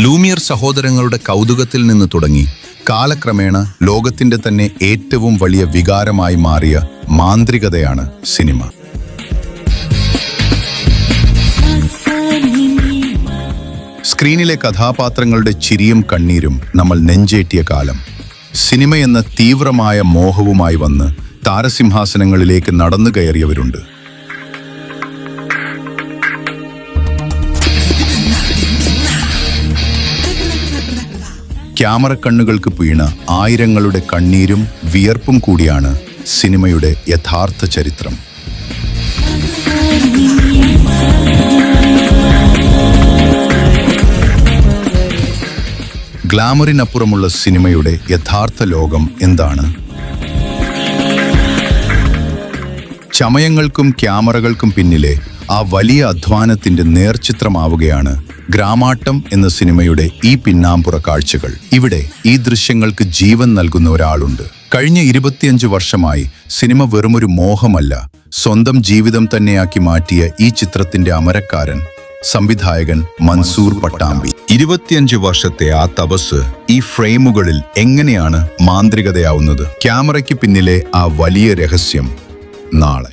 Lumiere സഹോദരങ്ങളുടെ കൗതുകത്തിൽ നിന്ന് തുടങ്ങി കാലക്രമേണ ലോകത്തിന്റെ തന്നെ ഏറ്റവും വലിയ വികാരമായി മാറിയ മാന്ത്രികതയാണ് സിനിമ. സ്ക്രീനിലെ കഥാപാത്രങ്ങളുടെ ചിരിയും കണ്ണീരും നമ്മൾ നെഞ്ചേറ്റിയ കാലം. സിനിമയെന്ന തീവ്രമായ മോഹവുമായി വന്ന് താരസിംഹാസനങ്ങളിലേക്ക് നടന്നു കയറിയവരുണ്ട്. ക്യാമറ കണ്ണുകൾക്ക് വീണ ആയിരങ്ങളുടെ കണ്ണീരും വിയർപ്പും കൂടിയാണ് സിനിമയുടെ യഥാർത്ഥ ചരിത്രം. ഗ്ലാമറിനപ്പുറമുള്ള സിനിമയുടെ യഥാർത്ഥ ലോകം എന്താണ്? ചമയങ്ങൾക്കും ക്യാമറകൾക്കും പിന്നിലെ ആ വലിയ അധ്വാനത്തിന്റെ നേർചിത്രമാവുകയാണ് ഗ്രാമാട്ടം എന്ന സിനിമയുടെ ഈ പിന്നാമ്പുറ കാഴ്ചകൾ. ഇവിടെ ഈ ദൃശ്യങ്ങൾക്ക് ജീവൻ നൽകുന്ന ഒരാളുണ്ട്. കഴിഞ്ഞ 25 വർഷമായി സിനിമ വെറുമൊരു മോഹമല്ല, സ്വന്തം ജീവിതം തന്നെയാക്കി മാറ്റിയ ഈ ചിത്രത്തിന്റെ അമരക്കാരൻ സംവിധായകൻ മൻസൂർ പട്ടാമ്പി. 25 വർഷത്തെ ആ തപസ് ഈ ഫ്രെയിമുകളിൽ എങ്ങനെയാണ് മാന്ത്രികതയാവുന്നത്? ക്യാമറയ്ക്ക് പിന്നിലെ ആ വലിയ രഹസ്യം നാളെ.